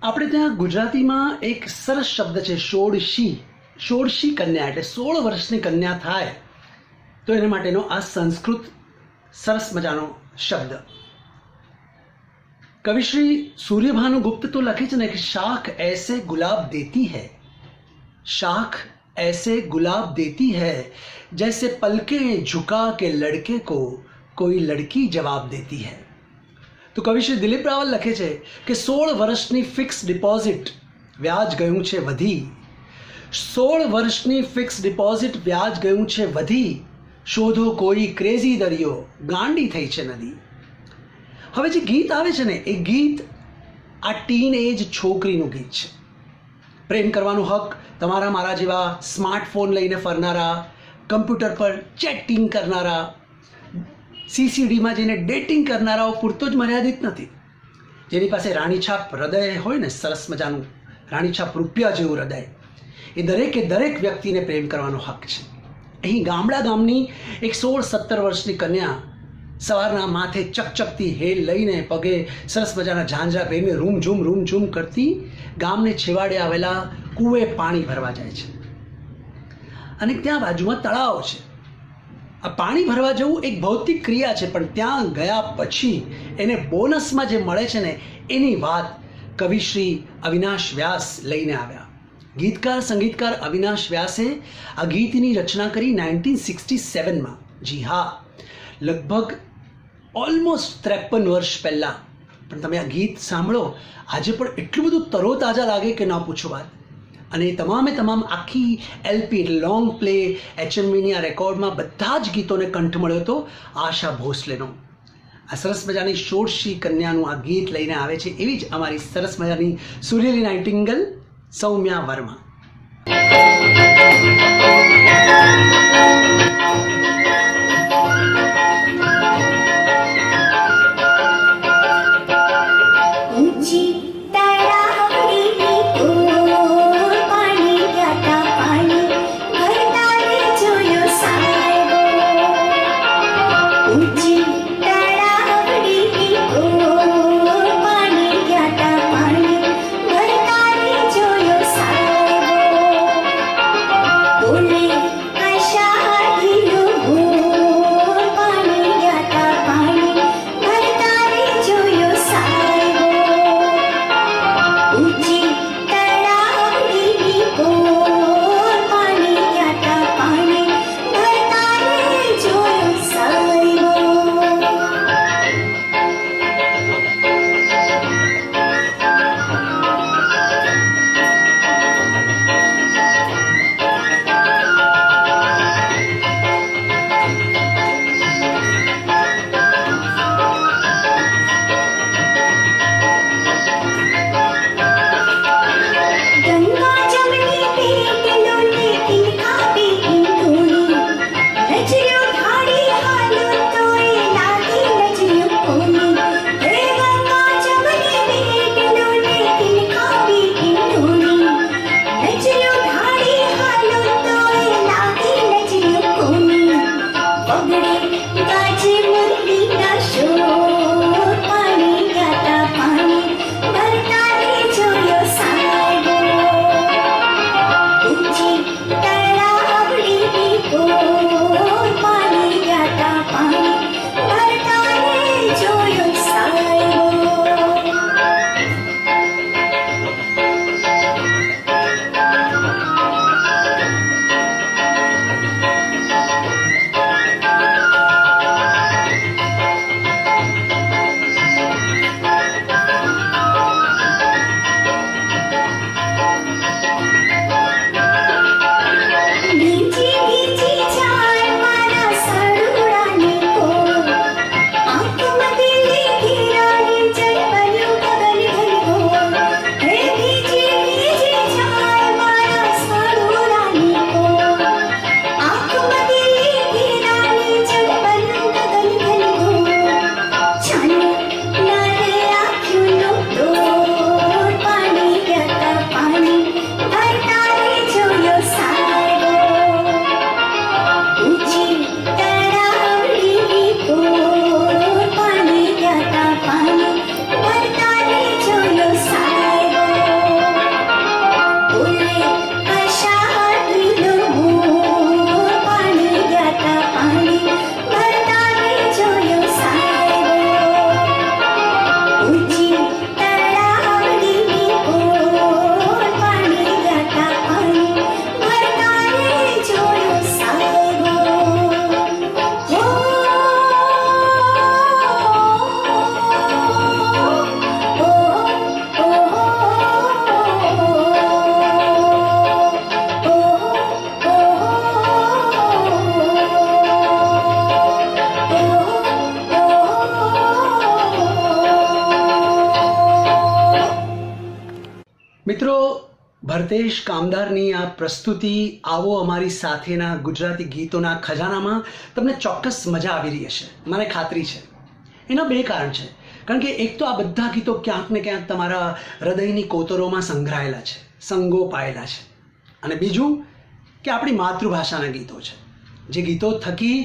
આપણે ત્યાં ગુજરાતીમાં એક સરસ શબ્દ છે ષોડશી. ષોડશી કન્યા એટલે 16 વર્ષની કન્યા થાય તો એના માટેનો આ સંસ્કૃત સરસ મજાનો શબ્દ. કવિશ્રી સૂર્યભાનુ ગુપ્ત તો લખે છે ને કે શાખ ऐसे गुलाब देती है, शाख ऐसे गुलाब देती है जैसे पलके झुका के लड़के को कोई लड़की जवाब देती है. તો કવિશ્રી દિલીપ રાવલ લખે છે કે 16 વર્ષની ફિક્સ ડિપોઝિટ વ્યાજ ગયું છે વધી, 16 વર્ષની ફિક્સ ડિપોઝિટ વ્યાજ ગયું છે વધી, શોધો કોઈ ક્રેઝી દરિયો ગાંડી થઈ છે નદી. હવે જે ગીત આવે છે ને એ ગીત આ ટીન એજ છોકરીનું ગીત છે. પ્રેમ કરવાનો હક તમારા મારા જેવા સ્માર્ટફોન લઈને ફરનારા, કમ્પ્યુટર પર ચેટિંગ કરનારા, સીસીડીમાં જઈને ડેટિંગ કરનારાઓ પૂરતો જ મર્યાદિત નથી. જેની પાસે રાણીછાપ હૃદય હોય ને, સરસ મજાનું રાણીછાપ રૂપિયા જેવું હૃદય, એ દરેકે દરેક વ્યક્તિને પ્રેમ કરવાનો હક છે. અહીં ગામડા ગામની એક 16-17 વર્ષની કન્યા સવારના માથે ચકચકતી હેલ લઈને પગે સરસ મજાના ઝાંઝરા પહેરીને રૂમઝૂમ કરતી ગામને છેવાડે આવેલા કૂએ પાણી ભરવા જાય છે. અને ત્યાં બાજુમાં તળાવ છે. આ પાણી ભરવા જવું એક ભૌતિક ક્રિયા છે, પણ ત્યાં ગયા પછી એને બોનસમાં જે મળે છે ને એની વાત કવિશ્રી અવિનાશ વ્યાસ લઈને આવ્યા. ગીતકાર સંગીતકાર અવિનાશ વ્યાસે આ ગીતની રચના કરી 1967માં. જી હા, લગભગ ઓલમોસ્ટ 53 વર્ષ પહેલાં. પણ તમે આ ગીત સાંભળો આજે પણ એટલું બધું તરોતાજા લાગે કે ના પૂછો વાત. અને તમામ આખી એલપી લોંગ પ્લે HMVની આ રેકોર્ડમાં બધા જ ગીતોને કંઠ મળ્યો હતો આશા ભોસલેનો. આ સરસ મજાની ષોડશી કન્યાનું આ ગીત લઈને આવે છે એવી જ અમારી સરસ મજાની સુરીલી નાઇટિંગેલ સૌમ્યા વર્મા. आशा હરતેશ કામદારની આ પ્રસ્તુતિ આવો અમારી સાથેના ગુજરાતી ગીતોના ખજાનામાં તમને ચોક્કસ મજા આવી રહી હશે, મને ખાતરી છે. એના બે કારણ છે. કારણ કે એક તો આ બધા ગીતો ક્યાંક ને ક્યાંક તમારા હૃદયની કોતરોમાં સંઘરાયેલા છે, સંગોપાયેલા છે. અને બીજું કે આપણી માતૃભાષાના ગીતો છે, જે ગીતો થકી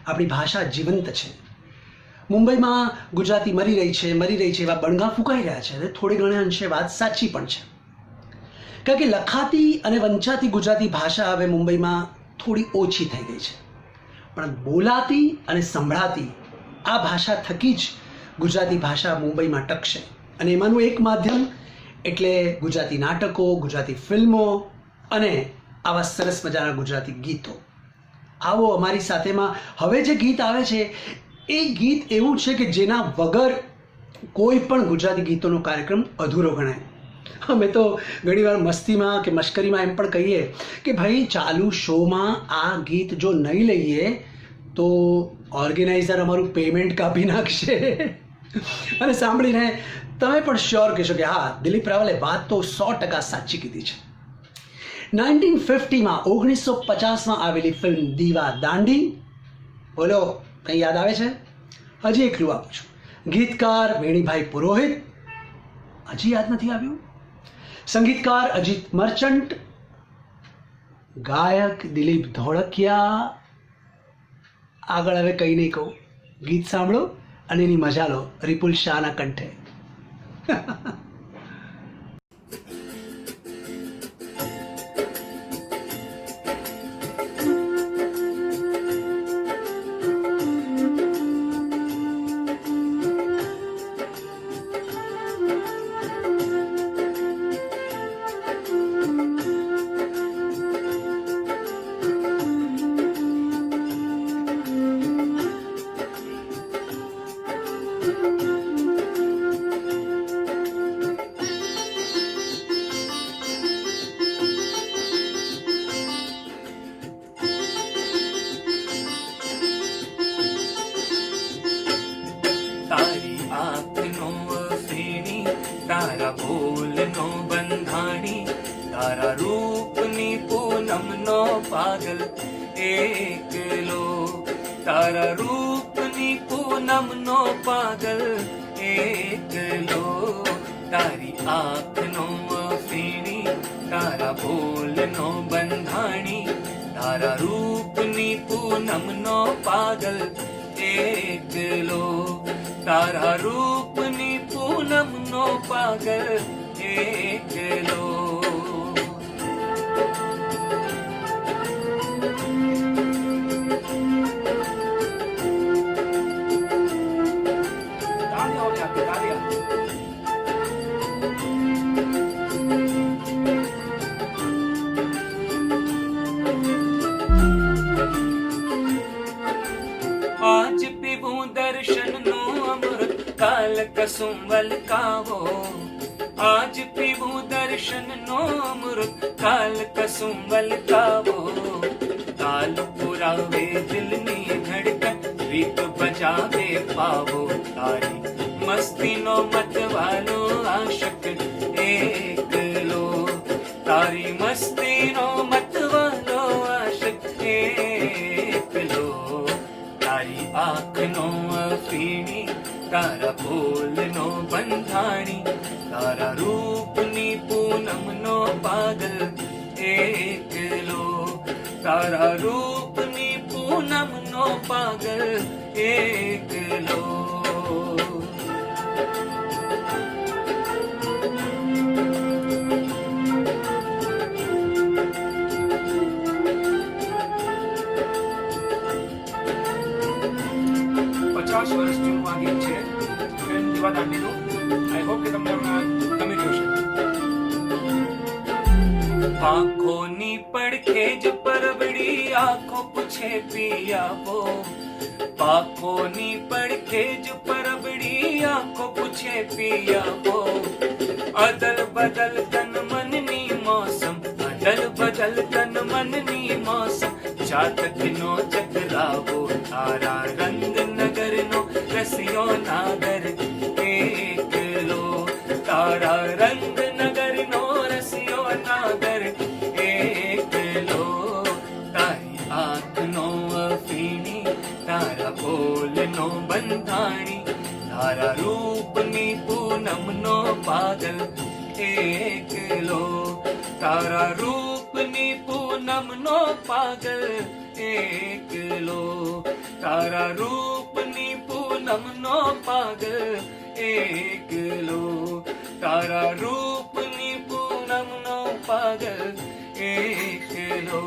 આપણી ભાષા જીવંત છે. મુંબઈમાં ગુજરાતી મરી રહી છે એવા બણગા ફૂંકાઈ રહ્યા છે. અને થોડે ઘણે અંશે વાત સાચી પણ છે. કારણ કે લખાતી અને વંચાતી ગુજરાતી ભાષા હવે મુંબઈમાં થોડી ઓછી થઈ ગઈ છે, પણ બોલાતી અને સંભળાતી આ ભાષા થકી જ ગુજરાતી ભાષા મુંબઈમાં ટકશે. અને એમાંનું એક માધ્યમ એટલે ગુજરાતી નાટકો, ગુજરાતી ફિલ્મો અને આવા સરસ મજાના ગુજરાતી ગીતો. આવો અમારી સાથેમાં હવે જે ગીત આવે છે એ ગીત એવું છે કે જેના વગર કોઈ પણ ગુજરાતી ગીતોનો કાર્યક્રમ અધૂરો ગણાય. અમે તો ઘણીવાર મસ્તીમાં કે મશ્કરીમાં એમ પણ કહીએ કે ભાઈ ચાલુ શોમાં આ ગીત જો નહીં લઈએ તો ઓર્ગેનાઇઝર અમારું પેમેન્ટ કાપી નાખશે. અને સાંભળીને તમે પણ શ્યોર કહેશો કે હા, દિલીપ રાવલે વાત તો 100% સાચી કીધી છે. 1950માં 1950માં આવેલી ફિલ્મ દીવા દાંડી, બોલો કંઈ યાદ આવે છે? હજી એક ક્લુ આપું છું. ગીતકાર વેણીભાઈ પુરોહિત, હજી યાદ નથી આવ્યું? સંગીતકાર અજીત મર્ચન્ટ, ગાયક દિલીપ ધોળકિયા. આગળ હવે કંઈ નહીં કહું, ગીત સાંભળો અને એની મજા લો રિપુલ શાહના કંઠે. તારી આંખનો ફેરી, તારા બોલનો બંધાણી, તારા રૂપની પૂનમનો પાગલ એકલો, તારા રૂપની પૂનમનો પાગલ એકલો. તારી આંખનો ફેરી, તારા બોલનો બંધાણી, તારા રૂપની પૂનમનો પાગલ એકલો, તારા રૂપની પૂનમનો પાગલ એકલો. આજ પીવું દર્શનનો અમૃત, કાલ કસુંબલ કાવો. આજ પીવું દર્શનનો અમૃત, કાલ કસુંબલ કાવો. તાલ પુરાવે દિલની ધડકન, રીત બજાવે પાવો. તારી મસ્તીનો મતવાલો આશક એકલો, તારી મસ્તીનો મતવાલો આશક એકલો. તારી આંખનો અફીણી, તારા બોલનો બંધાણી, તારા રૂપની પૂનમનો પાગલ એકલો, તારા રૂપની પૂનમનો પાગલ એકલો. વર્ષ જૂનું આ ગીત છે ફિલ્મ દીવા દાંડીનું. આઈ હોપ કે તમને ગમી રહ્યું છે. આંખોની પડખે જ પરબડી, આંખો પૂછે પિયાવો. આંખોની પડખે જ પરબડી, આંખો પૂછે પિયાવો. અદલ બદલ તન મનની મોસમ, અદલ બદલ તન મનની મોસમ. જાતકનો ચકરાવો, તારા રંગ નગરનો રસિયો નાગર એકલો, તારા રંગ નગરનો રસિયો નાગર નો બંધાણી તારા રૂપની પૂનમનો પાગલ એકલો તારા રૂપની પૂનમનો પાગલ એકલો તારા રૂપની પૂનમનો પાગલ એકલો તારા રૂપની પૂનમનો પાગલ એકલો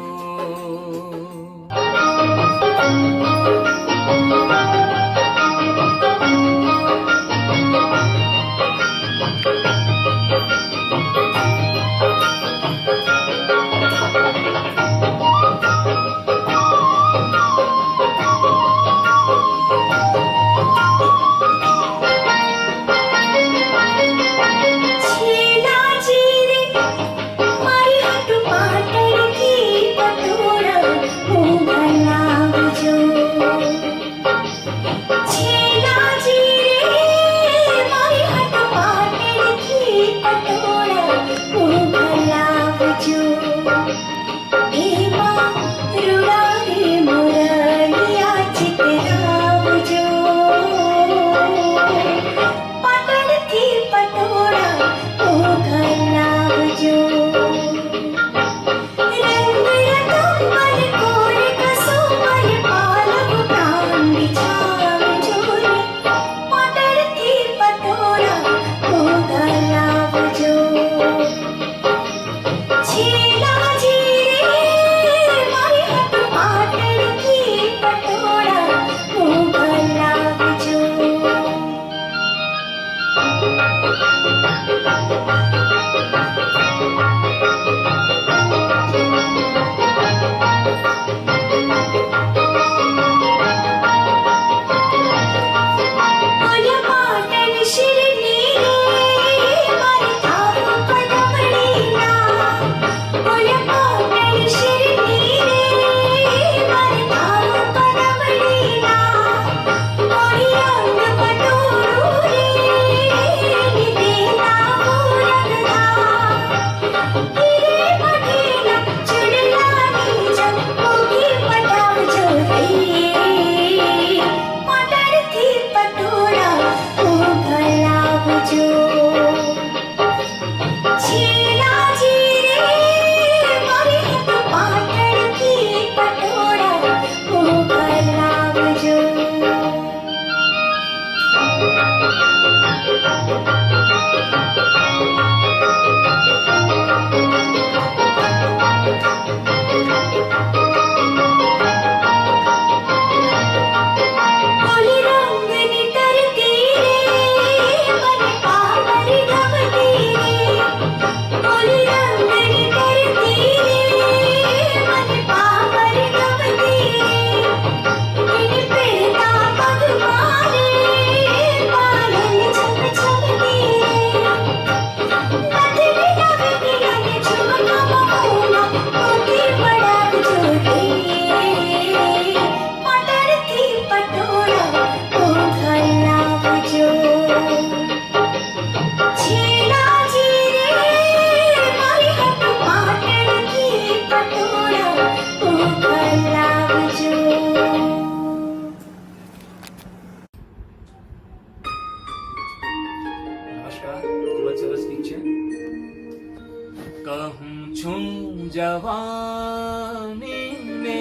જવાની ને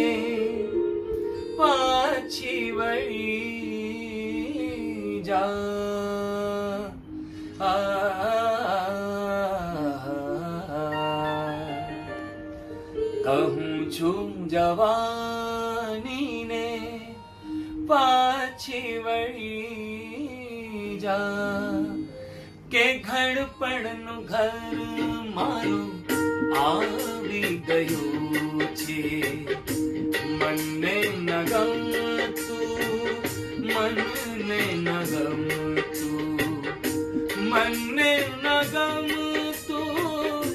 પાછી વળી જા કહું છું જવાની ને પાછી વળી જા કે ઘડપણનું ઘર મારું આવી ગયું છે મને ન ગમતું મને ન ગમતું મને ન ગમતું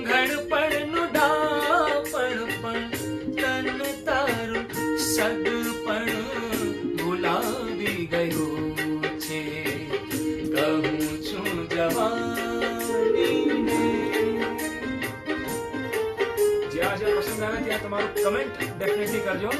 ઘડપણનું ડાપણ પણ તન તારું સગપણ ભૂલાવી ગયું છે કહું છું જવાનીને જ્યાં જ્યાં પસંદ આવે ત્યાં તમારું કમેન્ટ ડેફિનેટલી કરજો.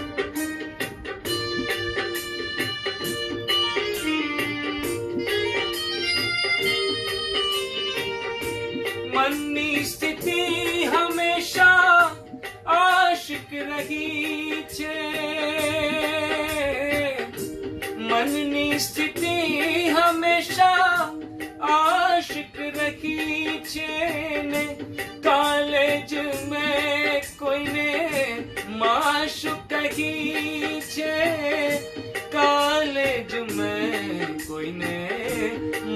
ની સ્થિતિ હંમેશા આશિક રહી છે ને કાલે જ મેં કોઈને માશુક કહી છે કાલે જ મેં કોઈને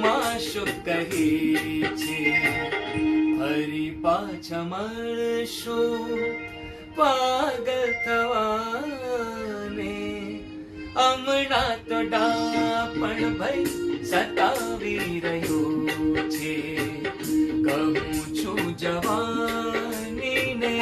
માશુક કહી છે ફરી પાછા મળશું પાગલ થવાને હમણાં તો ડાપણ ભઈ સતાવી રહ્યો છે કહું છું જવાનીને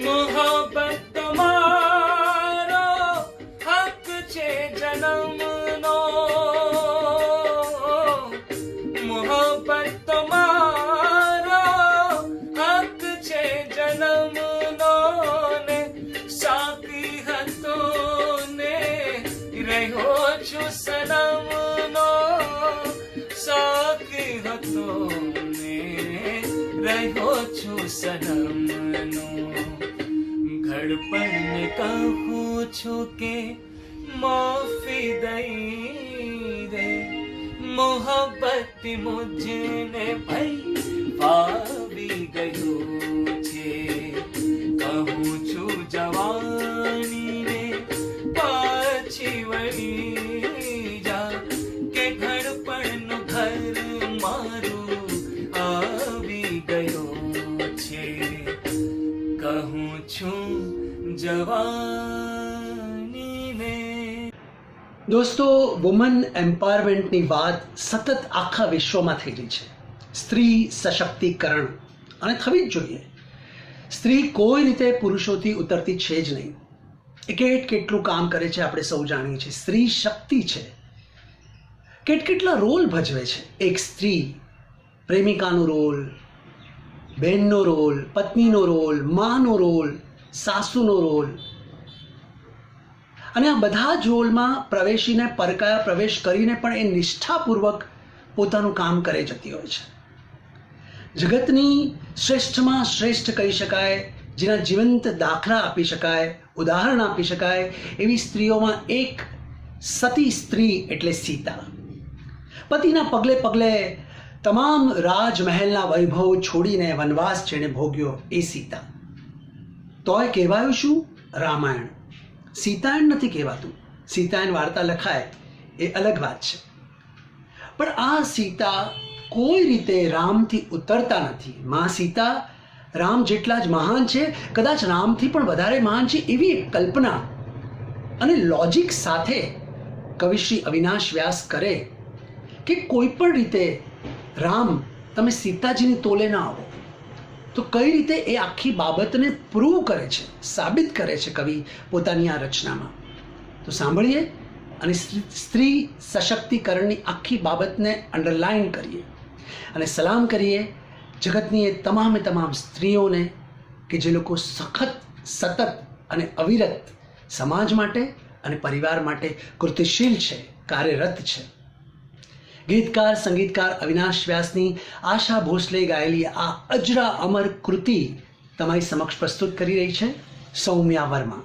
મોહબ્બત તમારો હક છે જન્મનો મોહબ્બત તમારો હક છે જન્મનો ને સાકી હતો ને રહ્યો છું સનમનો સાકી હતો ને રહ્યો છું સનમનો ઘડપણ ને કહું છું કે માફી દઈ દે મોહબ્બત મુझने ભાઈ પાવી ગયું છે કહું છું જવાનીને પાછી વળી જા કે ઘડપણનું ઘર મારું આવી ગયું છે કહું છું જવાનીને દોસ્તો, વુમન એમ્પાવરમેન્ટની વાત સતત આખા વિશ્વમાં થઈ રહી છે. સ્ત્રી સશક્તિકરણ અને થવી જ જોઈએ. સ્ત્રી કોઈ રીતે પુરુષોથી ઉતરતી છે જ નહીં. કેટલું કામ કરે છે આપણે સૌ જાણીએ છીએ. સ્ત્રી શક્તિ છે. કેટલા રોલ ભજવે છે એક સ્ત્રી. પ્રેમિકાનો રોલ, બહેનનો રોલ, પત્નીનો રોલ, માનો રોલ, સાસુનો રોલ, અને આ બધા જ રોલમાં પ્રવેશીને પરકાયા પ્રવેશ કરીને પણ એ નિષ્ઠાપૂર્વક પોતાનું કામ કરે જતી હોય છે. જગતની શ્રેષ્ઠમાં શ્રેષ્ઠ કહી શકાય, જેના જીવંત દાખલા આપી શકાય, ઉદાહરણ આપી શકાય એવી સ્ત્રીઓમાં એક સતી સ્ત્રી એટલે સીતા. પતિના પગલે પગલે તમામ રાજમહેલના વૈભવ છોડીને વનવાસ જેણે ભોગ્યો એ સીતા. તોય કહેવાયું શું? રામાયણ. સીતાયણ નથી કહેવાતું. સીતાયણ વાર્તા લખાય એ અલગ વાત છે, પણ આ સીતા કોઈ રીતે રામથી ઉતરતા નથી. માં સીતા રામ જેટલા જ મહાન છે, કદાચ રામથી પણ વધારે મહાન છે એવી એક કલ્પના અને લોજિક સાથે કવિશ્રી અવિનાશ વ્યાસ કરે કે કોઈ પણ રીતે રામ તમે સીતાજીની તોલે ના આવો. તો કઈ રીતે એ આખી બાબતને પ્રૂવ કરે છે, સાબિત કરે છે કવિ પોતાની આ રચનામાં. તો સાંભળીએ અને સ્ત્રી સશક્તિકરણની આખી બાબતને અંડરલાઇન કરીએ અને સલામ કરીએ જગતની એ તમામ સ્ત્રીઓને કે જે લોકો સખત, સતત અને અવિરત સમાજ માટે અને પરિવાર માટે કૃતિશીલ છે, કાર્યરત છે. ગીતકાર સંગીતકાર અવિનાશ વ્યાસની આશા ભોસલે ગાયેલી આ અજરા અમર કૃતિ તમારી સમક્ષ પ્રસ્તુત કરી રહી છે સૌમ્યા વર્મા.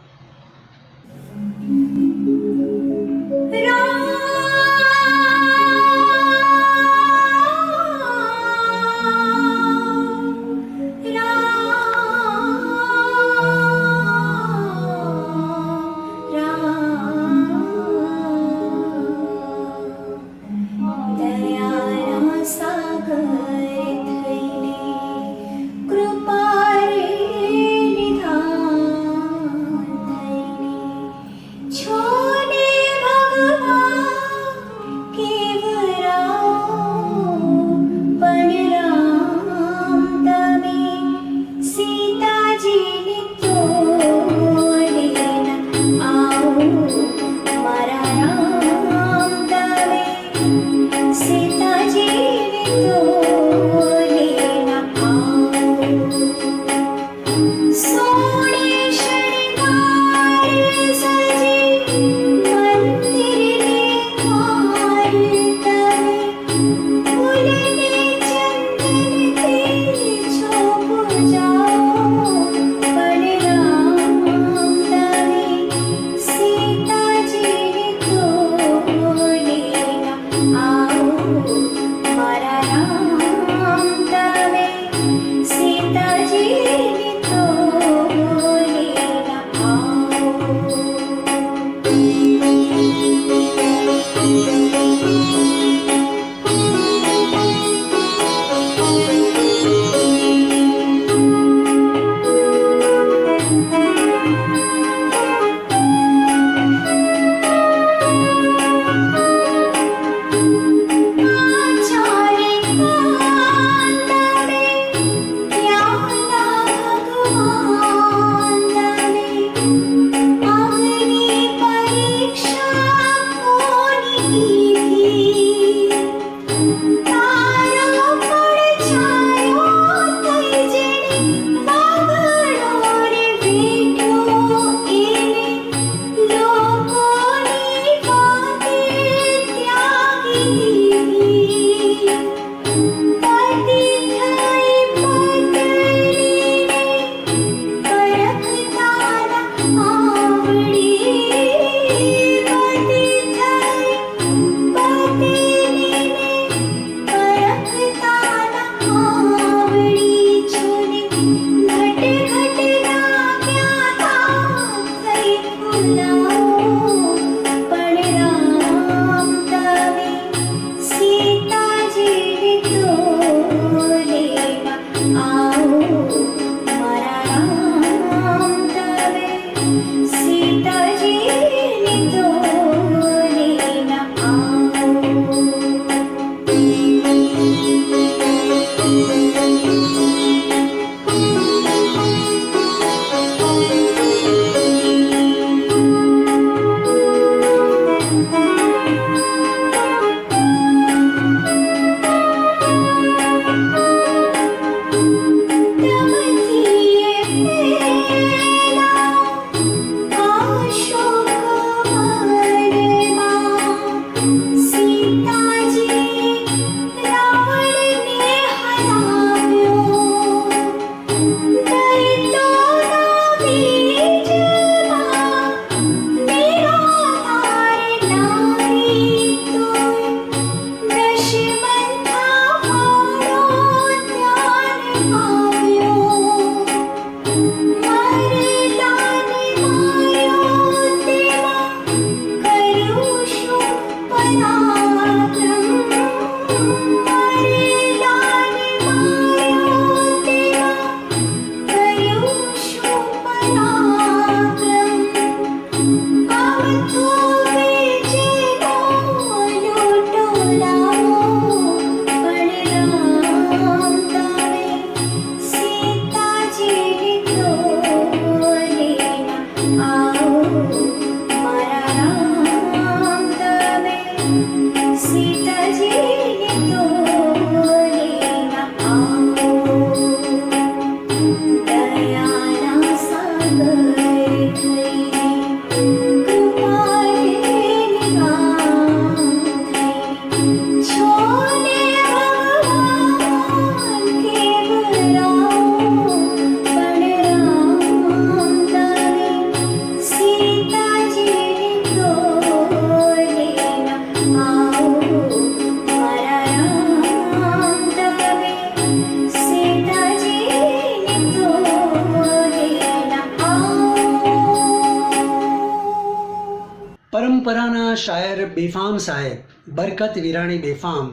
પરંપરાના શાયર બેફામ સાહેબ બરકત વિરાણી બેફામ,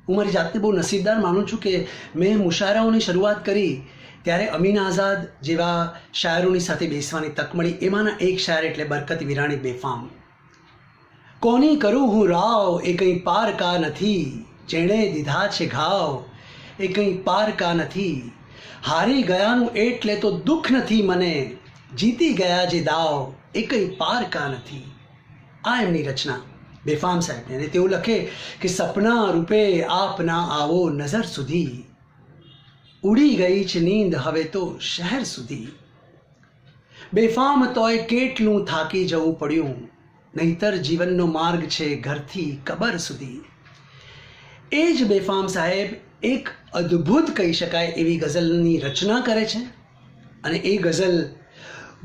હું મારી જાતને બહુ નસીબદાર માનું છું કે મેં મુશાયરાઓની શરૂઆત કરી ત્યારે અમીન આઝાદ જેવા શાયરોની સાથે બેસવાની તક મળી. એમાંના એક શાયર એટલે બરકત વિરાણી બેફામ. કોની કરું હું રાવ એ કંઈ પાર કા નથી, જેણે દીધા છે ઘાવ એ કંઈ પાર કા નથી, હારી ગયાનું એટલે તો દુઃખ નથી મને, જીતી ગયા જે દાવ એ કંઈ પાર કા નથી. આ એમની રચના બેફામ સાહેબને. અને તેઓ લખે કે સપના રૂપે આપ ના આવો નજર સુધી, ઉડી ગઈ છે નીંદ હવે તો શહેર સુધી, બેફામ તોય કેટલું થાકી જવું પડ્યું, નહીતર જીવનનો માર્ગ છે ઘરથી કબર સુધી. એ જ બેફામ સાહેબ એક અદ્ભુત કહી શકાય એવી ગઝલની રચના કરે છે અને એ ગઝલ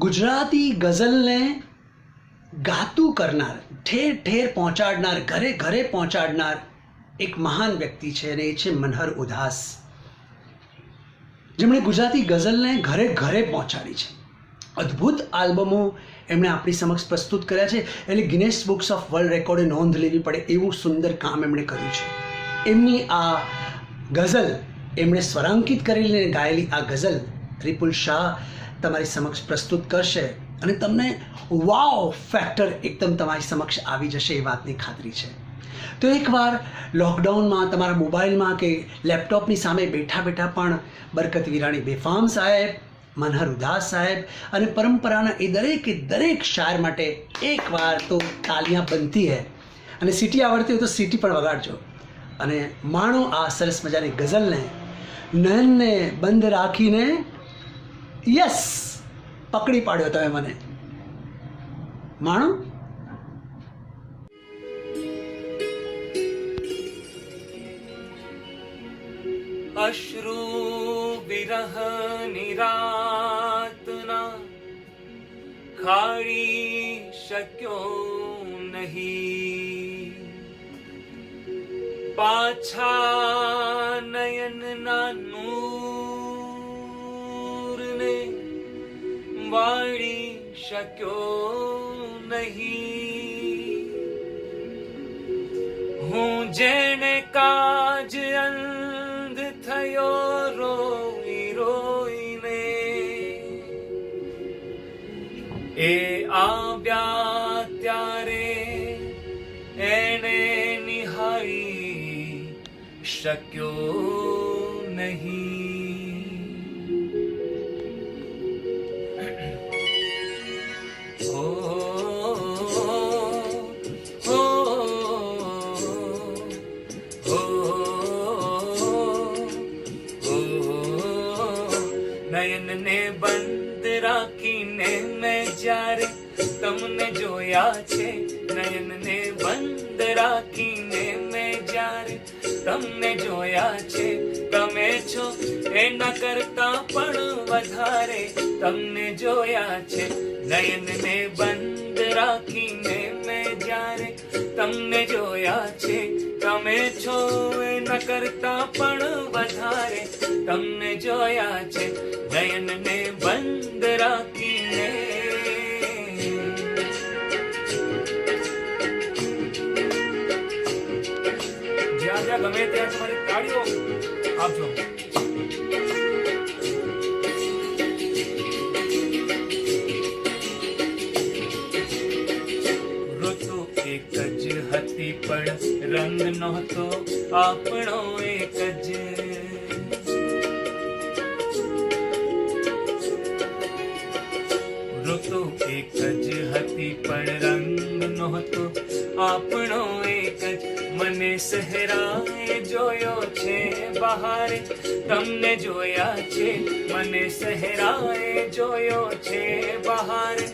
ગુજરાતી ગઝલને ગાતું કરનાર, ઠેર ઠેર પહોંચાડનાર, ઘરે ઘરે પહોંચાડનાર એક મહાન વ્યક્તિ છે અને એ છે મનહર ઉદાસ, જેમણે ગુજરાતી ગઝલને ઘરે ઘરે પહોંચાડી છે. અદ્ભુત આલ્બમો એમણે આપણી સમક્ષ પ્રસ્તુત કર્યા છે. એટલે ગિનેસ બુક્સ ઓફ વર્લ્ડ રેકોર્ડે નોંધ લેવી પડે એવું સુંદર કામ એમણે કર્યું છે. એમની આ ગઝલ એમણે સ્વરાંકિત કરેલી અને ગાયેલી આ ગઝલ રિપુલ શાહ તમારી સમક્ષ પ્રસ્તુત કરશે અને તમને વાવ ફેક્ટર એકદમ તમારી સમક્ષ આવી જશે એ વાતની ખાતરી છે. તો એકવાર લોકડાઉનમાં તમારા મોબાઈલમાં કે લેપટોપની સામે બેઠા બેઠા પણ બરકત વિરાણી બેફામ સાહેબ, મનહર ઉદાસ સાહેબ અને પરંપરાના એ દરેક શાયર માટે એકવાર તો તાલિયાં બનતી હૈ, અને સીટી આવડતી હોય તો સીટી પણ વગાડજો અને માણો આ સરસ મજાની ગઝલને. નયનને બંધ રાખીને, યસ પકડી પાડ્યો તમે મને. માણો. अश्रु विरह निरातना खाड़ी शक्यो नहीं, पाछा नयन ना नूर ने वाड़ी शक्यो नहीं. હું જેને કાજ અંધ થયો રોઈ રોઈને, એ આવ્યા ત્યારે એને નિહાળી શક્યો નહીં. ઓ નયનને બંધ રાખીને મેં જ્યારે તમને જોયા છે, નયનને બંધ રાખીને મેં જ્યારે તમને જોયા છે, તમે છો એના કરતા પણ વધારે તમને જોયા છે. નયનને બંધ રાખીને મેં જ્યારે તમને જોયા છે, તમે છો એના કરતા પણ વધારે તમને જોયા છે. નયનને બંધ રાખીને. જ્યાં જ્યાં ગમે ત્યાં તમારી તાળીઓ આપજો. ઋતુ એક જ હતી પણ રંગ નહોતો આપણો એક જ. ઋતુ એક જ હતી પણ રંગ નહોતો આપણો એક જ. મને સહેરાએ જોયો છે બહારે, તમને જોયા છે. મને સહેરાએ જોયો છે બહારે,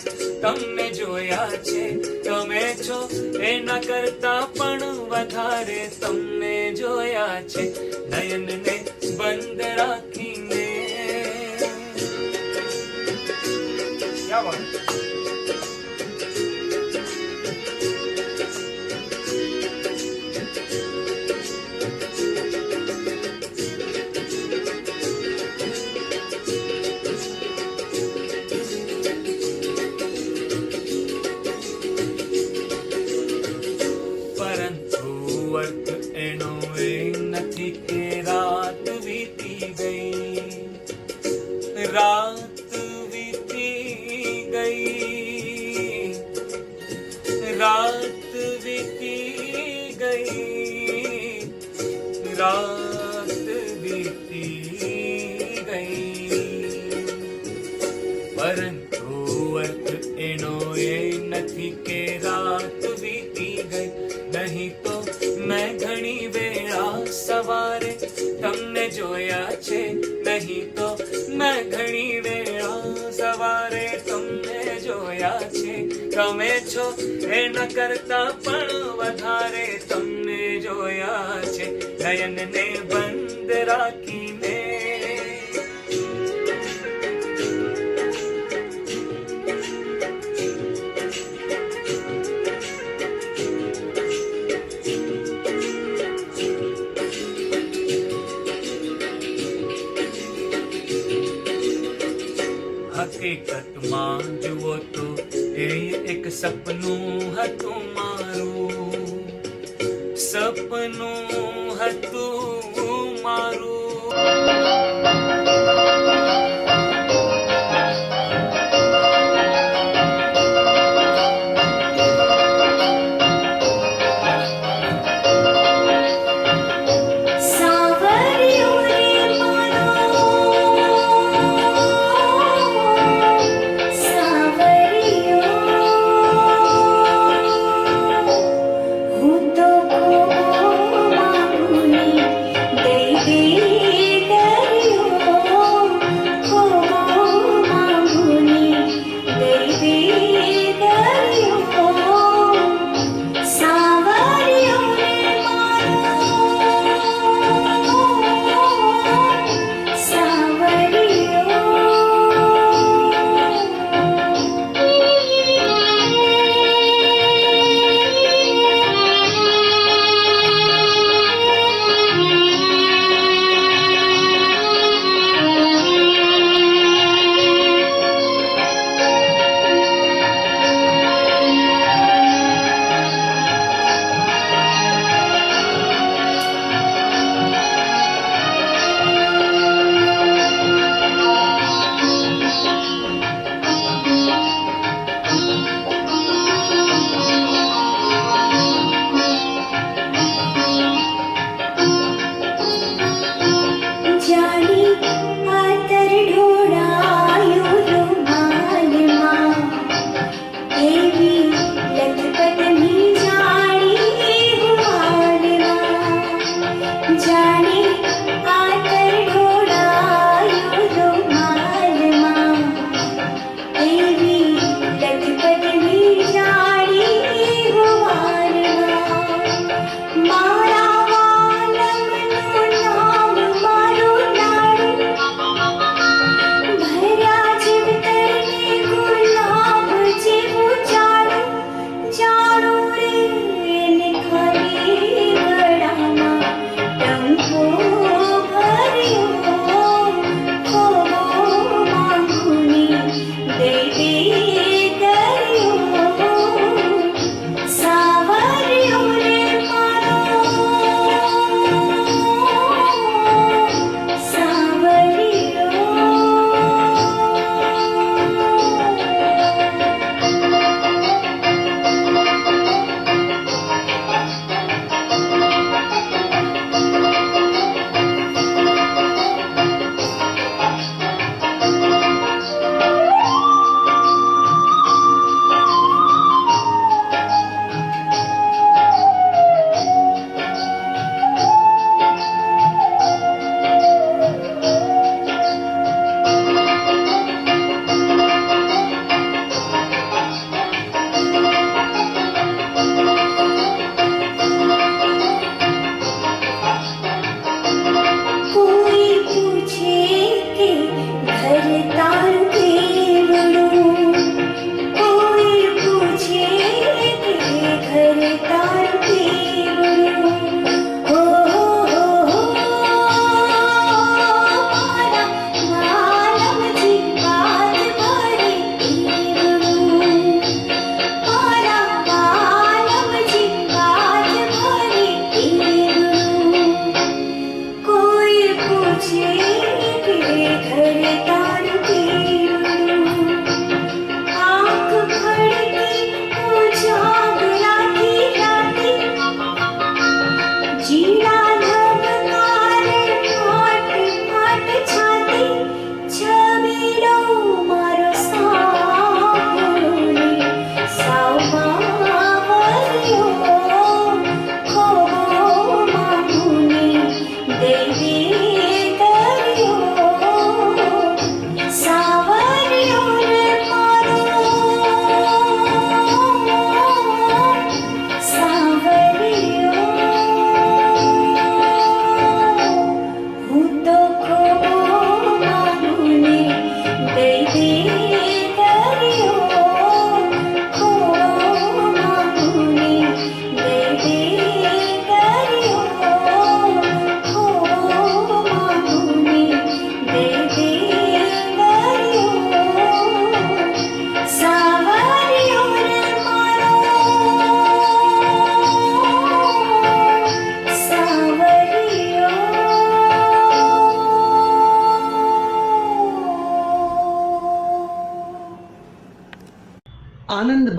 તમને જોયા છે. તમે છો એના કરતા પણ વધારે તમને જોયા છે. નયનને બંધ રાખીને. क्या बात है? પરંતુ અર્થ એનો એ નથી કે રાત વીતી ગઈ, રાત વીતી ગઈ, રાત વીતી ગઈ, રાત વીતી ગઈ. પરંતુ અર્થ એનો એ નથી કે રાત વીતી ગઈ. નહીં તો મેં ઘણી વેળા સવારે તમને જોયા છે. નહીં તો મેં ઘણી વેળા સવારે તમને જોયા છે. તમે છો એના કરતા પણ વધારે તમને જોયા છે. નયનને બંધ રાખીને. હકીકતમાં જુઓ તો એ એક સપનું હતું મારું, સપનું હતું મારું.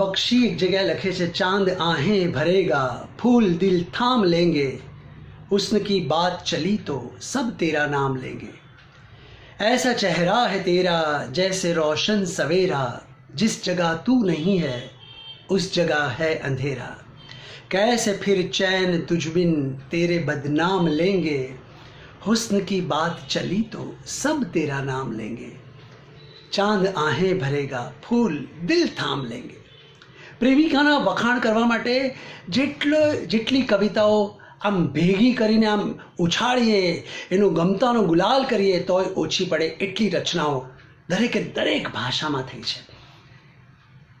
बख्शी एक जगह लखे છે, चांद आहें भरेगा फूल दिल थाम लेंगे, हुस्न की बात चली तो सब तेरा नाम लेंगे। ऐसा चेहरा है तेरा जैसे रोशन सवेरा, जिस जगह तू नहीं है उस जगह है अंधेरा। कैसे फिर चैन तुझ बिन तेरे बदनाम लेंगे, हुस्न की बात चली तो सब तेरा नाम लेंगे। ચાંદ આહે ભરેગા ફૂલ દિલ થામ લેંગે। પ્રેમિકાના વખાણ કરવા માટે જેટલી કવિતાઓ આમ ભેગી કરીને આમ ઉછાળીએ, એનો ગમતાનો ગુલાલ કરીએ તોય ઓછી પડે એટલી રચનાઓ દરેક ભાષામાં થઈ છે।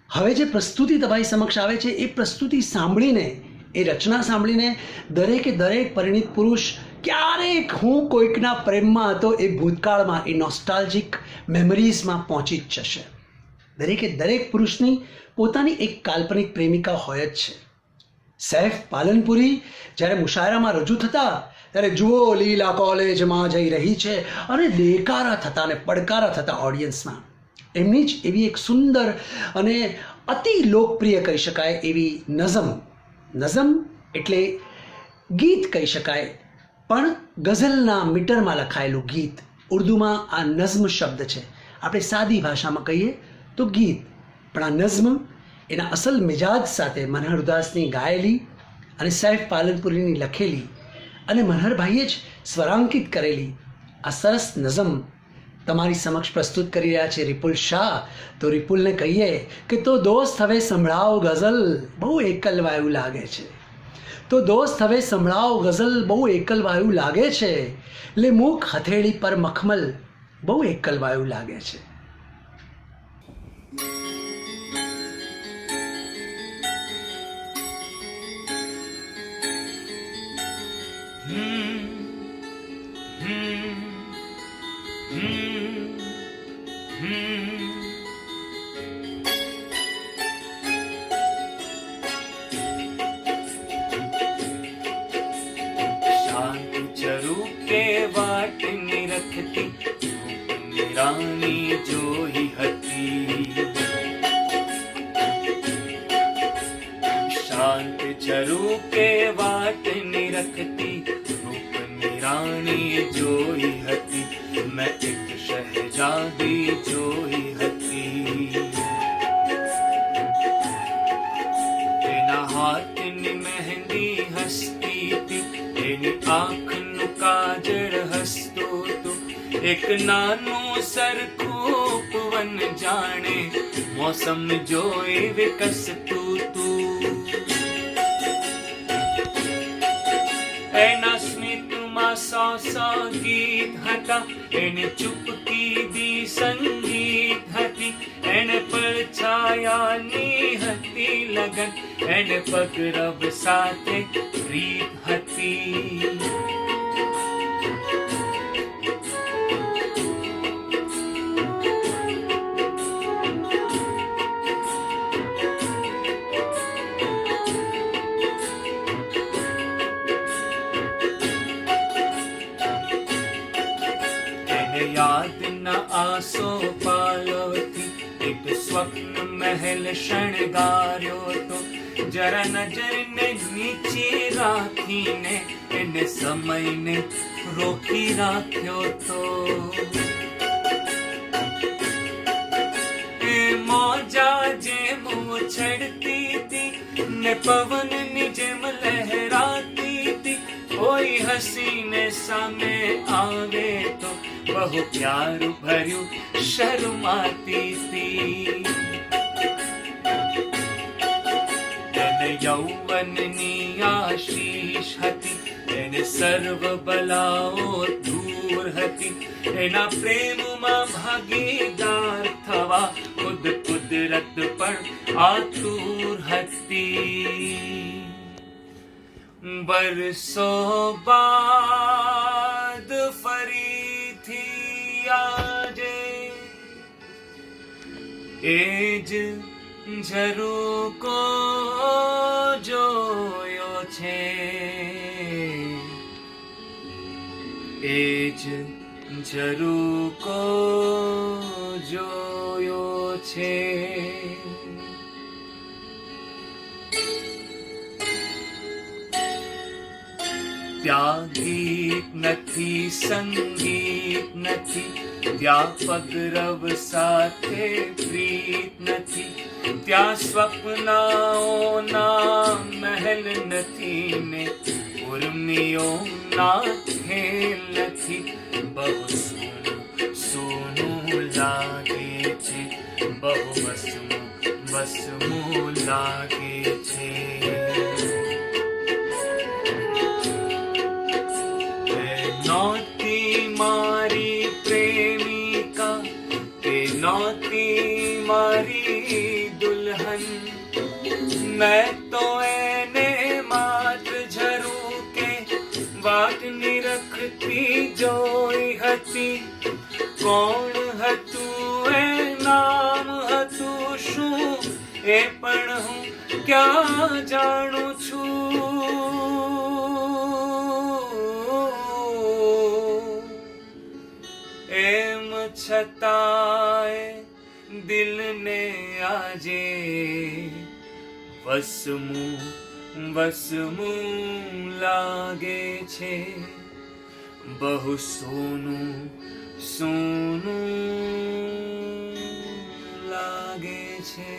હવે જે પ્રસ્તુતિ તમારી સમક્ષ આવે છે એ પ્રસ્તુતિ સાંભળીને, એ રચના સાંભળીને દરેક પરિણીત પુરુષ ક્યારેક હું કોઈકના પ્રેમમાં હતો એ ભૂતકાળમાં, એ નોસ્ટાલ્જિક મેમરીઝમાં પહોંચી જ જશે। દરેક પુરુષની પોતાની એક કાલ્પનિક પ્રેમિકા હોય જ છે। સૈફ પાલનપુરી જ્યારે મુશાયરામાં રજૂ થતા ત્યારે જુઓ લીલા કોલેજમાં જઈ રહી છે અને દેકારા થતા અને પડકારા થતા ઓડિયન્સમાં। એમની જ એવી એક સુંદર અને અતિ લોકપ્રિય કહી શકાય એવી નઝમ એટલે ગીત કહી શકાય, પણ ગઝલના મીટરમાં લખાયેલું ગીત। ઉર્દુમાં આ નઝ્મ શબ્દ છે, આપણે સાદી ભાષામાં કહીએ તો ગીત, પણ આ નઝ્મ એના અસલ મિજાજ સાથે મનહર ઉદાસની ગાયેલી અને સૈફ પાલનપુરીની લખેલી અને મનહરભાઈએ જ સ્વરાંકિત કરેલી આ સરસ નઝમ તમારી સમક્ષ પ્રસ્તુત કરી રહ્યા છે રિપુલ શાહ। તો રિપુલને કહીએ કે તો દોસ્ત હવે સંભળાવો ગઝલ બહુ એકલવાયું લાગે છે, તો દોસ્ત હવે સંભળાવો ગઝલ બહુ એકલવાયું લાગે છે, લે મૂક હથેળી પર મખમલ બહુ એકલવાયું લાગે છે। રાણી જોઈ હતી શાંત ઝરૂકે વાટની રખતી રૂપની રાણી જોઈ હતી मैं एक शहजादी જોઈ હતી એના હાથની મહેંદી હસતી હતી એની આંખનું કાજળ હસતું હતું एक नानो सरखो पवन जाने मौसम जोई विकसतू तू एना स्मित मा सौ गीत हता एने चुपकी दी संगीत हती एने पर छाया नी हती लगन एने पग रब साथे रीत हती याद न आसो पालो थी एक स्वप्न महल शणगार्यो तो जरा नजर ने नीचे राखी ने इन समय ने रोकी राख्यो तो मौजा जे मुँह छड़ती थी ने पवन निजम लहराती थी कोई हसीने सामे आवे तो बहु प्यार भर्यू शर्माती थी एने यौवननी आशीष हती एने सर्व बलाओ दूर हती एना प्रेम मा भागीदार थवा खुद कुदरत पर आतुर हती बरसों बाद फरी थी आजे एज झरूको जोयो छे एज झरूको जोयो छे। ત્યાં ગીત નથી સંગીત નથી, ત્યાં પગરવ સાથે પ્રીત નથી, ત્યાં સ્વપ્નાઓના મહેલ નથી ને ઉર્મિઓના ખેલ નથી. બહુ સોનું સોનું લાગે છે, બહુ વસમું વસમું લાગે છે. नौती मारी प्रेमिका ते नौती मारी दुल्हन, मैं तो एने मात्र झरू के वाट निरखती जोई हती. कोण हतु ए नाम हतु शू ए पण हूँ क्या जाणू छू. एम छताए दिल ने आजे वसमू वसमू लागे छे. बहु सोनू सोनू लागे छे.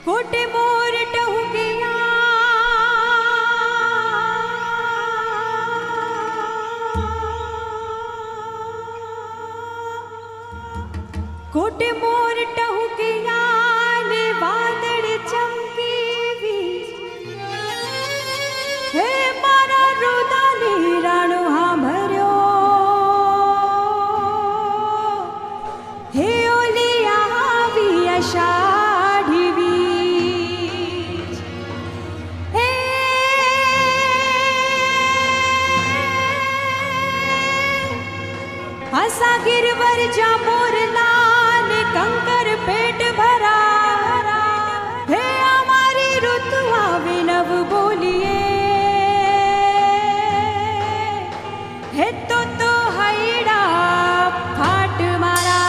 कोटे मोर टहुकिया कोटे मोर टहुकिया ने वादळ चमकी भी हे मारा रुदानी राणो हा भर्यो हे ओलिया भी आषाढी बीज हे असा गिरवर जा मोरला ने कंकर पेट भरा हे हमारी ऋतु आवे नव बोलिए हे तो हैड़ा फाट मारा.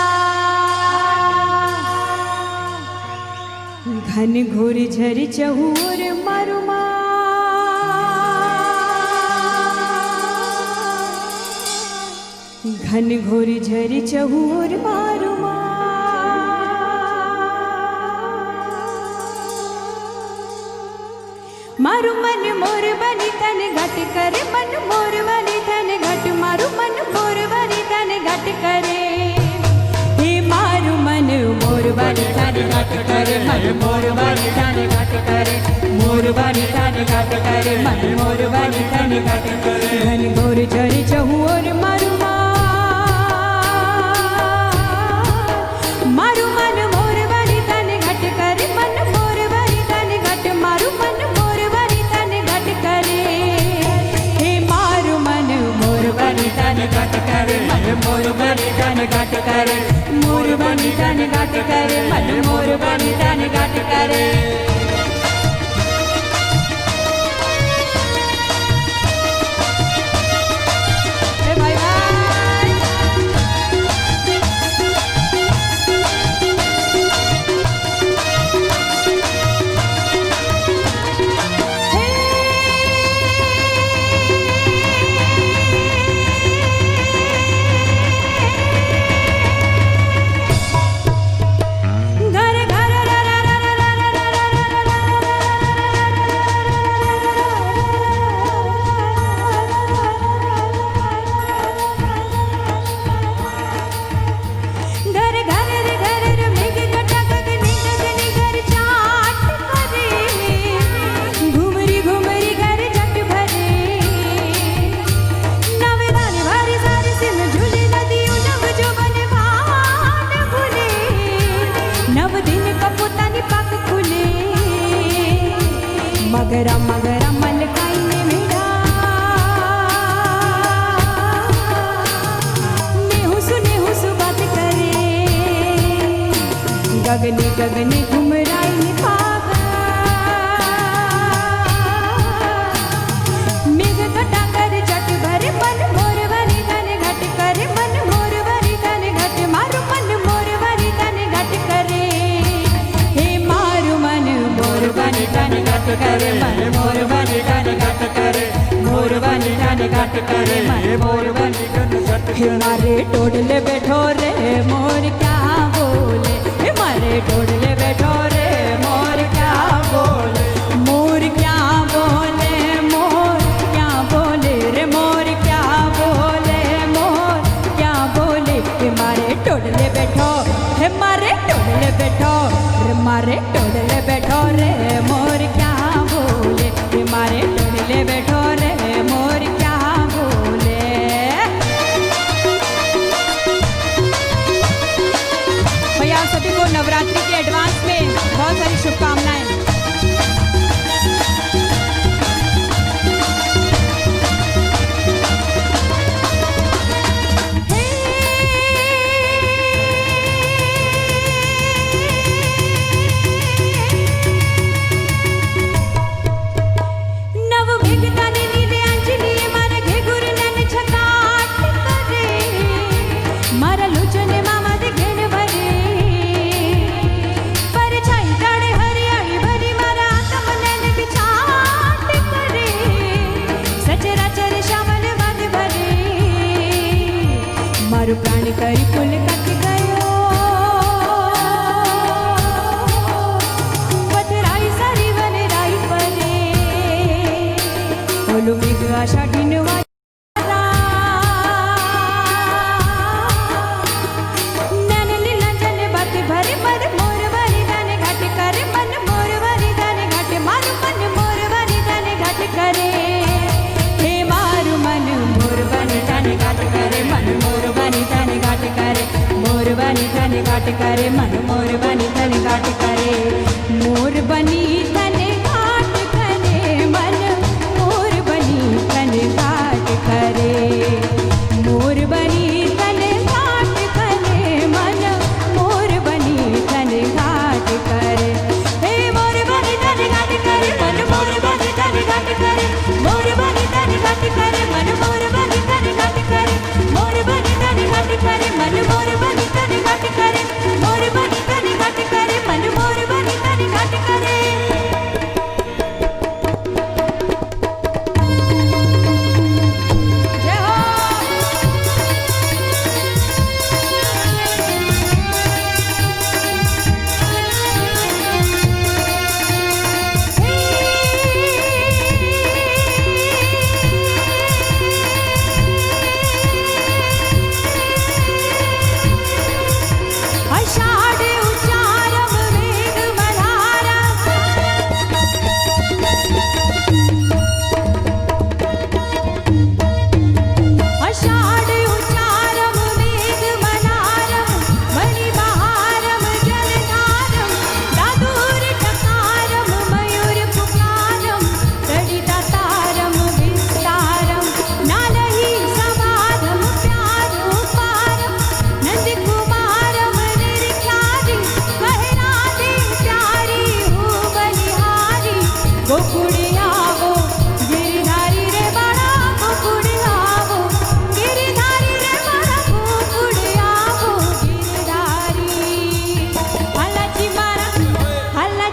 घन घोर झर चहूर मारुमा घन घोर झर चहूर मारुमा मारु मन मोर बनी तन घट करे मन मोर बनी तन घट मारु मन मोर बनी तन घट करे हे मारु मन मोर बनी तन घट करे मन मोर बनी तन घट करे मोर बनी तन घट करे मन मोर बनी तन घट करे. घन घोर झर चहूर मारुमा मारु मन मोर बनी तन घट करे मन मोर बनी तन घट मारु मन मोर बनी तन घट करे हे मारु मन मोर बनी तन घट करे मन मोर बनी तन घट करे मोर बनी तन घट करे मन मोर बनी तन घट करे. हे भाई भाई घर घर रा रा रा रा रा रा रा घर घर रे घर रे मेघ घटा गगनी गगनी घर चाट करे घुमरी घुमरी घर जट भरे नवे दाने भारी सारे सिम झूले नदियों नव जो बने भान भूले नव दिन कपोतानी पाक खुले मगरा मगरा मलकाई ने मेरा नेहु बात करे गगने गगने घुमराई ने पागा घट करे मन मोर बनी तन घट करे मारे टोडले बैठो रे मोर क्या बोले मारे टोडले बैठो रे मोर क्या बोले मोर क्या बोले मोर क्या बोले रे मोर क्या बोले मोर क्या बोले मारे टोडले बैठो हे मारे टोडले बैठो रे मारे टोडले बैठो रे मोर क्या बोले हे मारे टोडले बैठो रे मोर क्या बोले। भैया आप सभी को नवरात्रि के एडवांस में बहुत सारी शुभकामनाएं। मारू प्राण करी फूल कट गयो पथराई सारी वनराई परे बोलो मेघ आशा ढिनवा नैन लीला जल बात भरे मन मोर वरी दाने घाट करे मन मोर वरी दाने घाट मारू मन मोर वरी दाने घाट करे हे मारू मन मोर वरी दाने घाट करे मन मोर बनी तन घाट करे मोर बनी तन घाट करे मन मोर बनी तन घाट करे मोर बनी तन घाट करे मन मोर बनी तन घाट करे मोर बनी तन घाट करे मन मोर बनी तन घाट करे हे मोर बनी तन घाट करे मन मोर बनी तन घाट करे मोर बनी तन घाट करे मन मोर बनी तन घाट करे मोर बनी तन घाट करे मन मोर बनी तन घाट करे मोर बनी तन घाट करे मन मोर बनी तन घाट करे। जय हो। आषाढ उच्चारम वेद मधारा आषाढ उच्चारम वेद मधारम मणिबहारम जलधारम दादूर टकारम मयूर पुकारम तडितातारम विस्तारम नालही समाधम प्यारो पारम नंद कुमारम निर्ख्याति कहरादे प्यारी हो बलिहारी गोकुड़ आवो गिरधारी रे बड़ा गोकुड़ आवो गिरधारी रे बड़ा गोकुड़ आवो गिरधारी हल्ला मारा हल्ला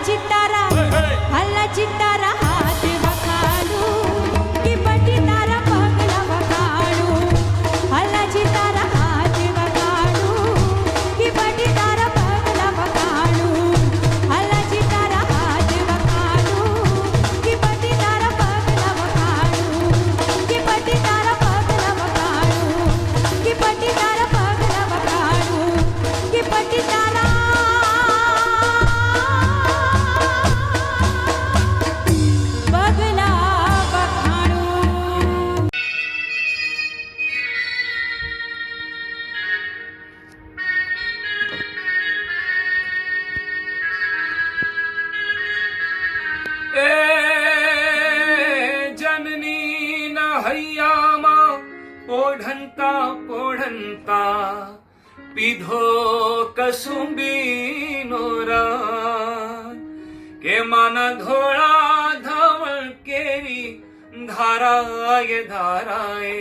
चितारा हाथ बखाड़ू कि बटी तारा पगला बखाड़ू हल्ला चितारा हाथ बखाड़ू कि बटी तारा पगला बखाड़ू हल्ला चितारा हाथ बखाड़ू कि बटी तारा पगला बखाड़ू कि बटी तारा पगला बखाड़ू कि बटी तारा पगला बखाड़ू कि बटी तारा पगला बखाड़ू। ए जननी न हैया मां ओढंता पोढंता पीधो कसुंबी नोरा के माना धोळा धवळ केरी धाराय धाराय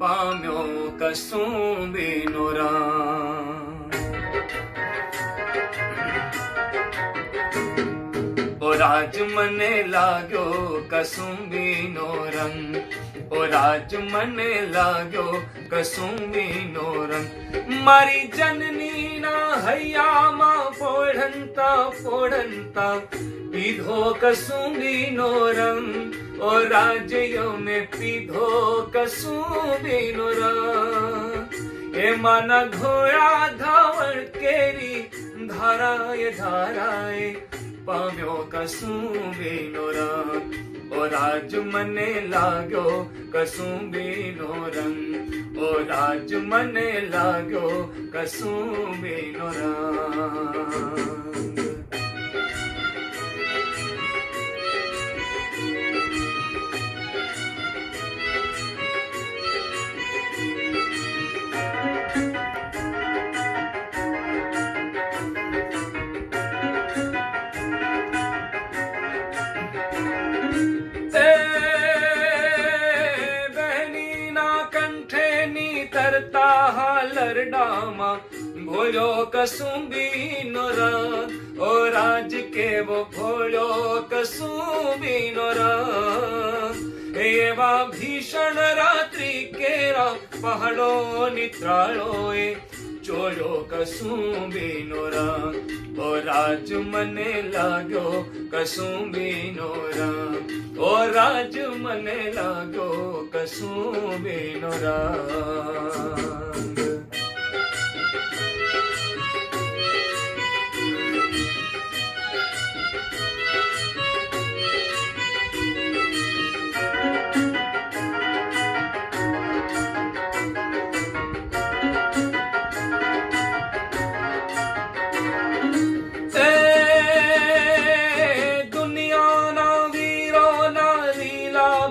पाम्यो कसुंबी नोरा राज मने लाग्यो कसुंबीनो रंग, ओ राज मने लाग्यो कसुंबीनो रंग। मारी जननी ना हयामा पोढ़ंता पोढ़ंता पीधो कसुंबीनो रंग, ओ राज्यो में पीधो कसुंबीनो रंग। ए माना घोड़ा धावण केरी धाराए धाराए पाम्यो कसुंबीनो रंग, ओ राज मने लाग्यो कसुंबीनो रंग, ओ राज मने लाग्यो कसुंबीनो रंग। तरता लरडामा भोलो कसुंबीनो रंग, ओ राज के वो भोलो कसुंबीनो रंग। एवा भीषण रात्रि केरा पहाड़ो नित्रालोए चोलो कसुंबीनो रंग, ओ राज मने लाग्यो कसुंबीनो रंग, ओ राज मने लाग्यो कसुंबीनो रंग।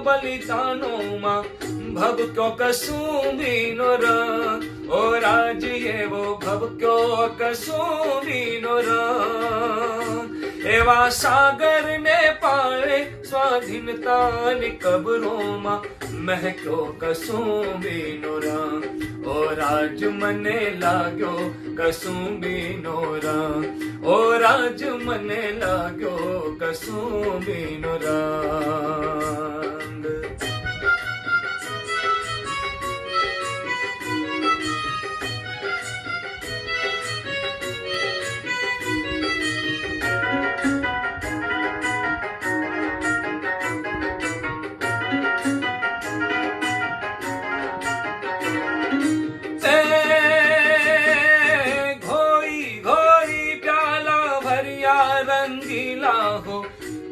बलिदानों भव क्यों कसुंबीनो रंग, ओ राज ये वो भव क्यों कसुंबीनो रंग। एवा सागर ने पाए स्वाधीनता कब्रों महक्यो कसुंबीनो रंग, ओ राज मने लाग्यो कसुंबीनो रंग, ओ राज मने लाग्यो कसुंबीनो रंग। रंगीला हो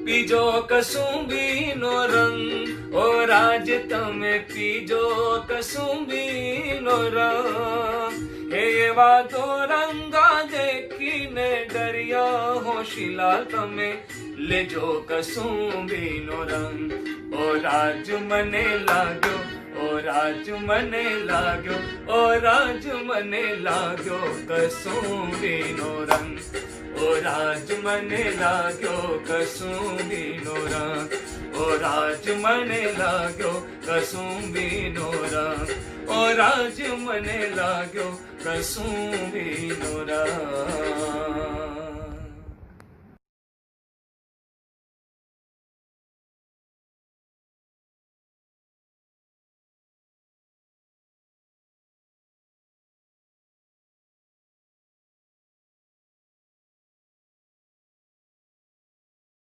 पीजो कसुंबीनो रंग, ओ राज तमे पीजो कसुंबीनो रंग। एवा तो रंगा देखीने डरिया हो शिला तमे लेजो कसुंबीनो रंग, ओ राज मने लाग्यो, ओ राज मने लाग्यो, ओ राज मने लाग्यो कसुंबीनो रंग, ओ राज मने लाग्यो कसुंबीनो रंग, ओ राज मने लाग्यो कसुंबीनो रंग, ओ राज मने लाग्यो कसुंबीनो रंग।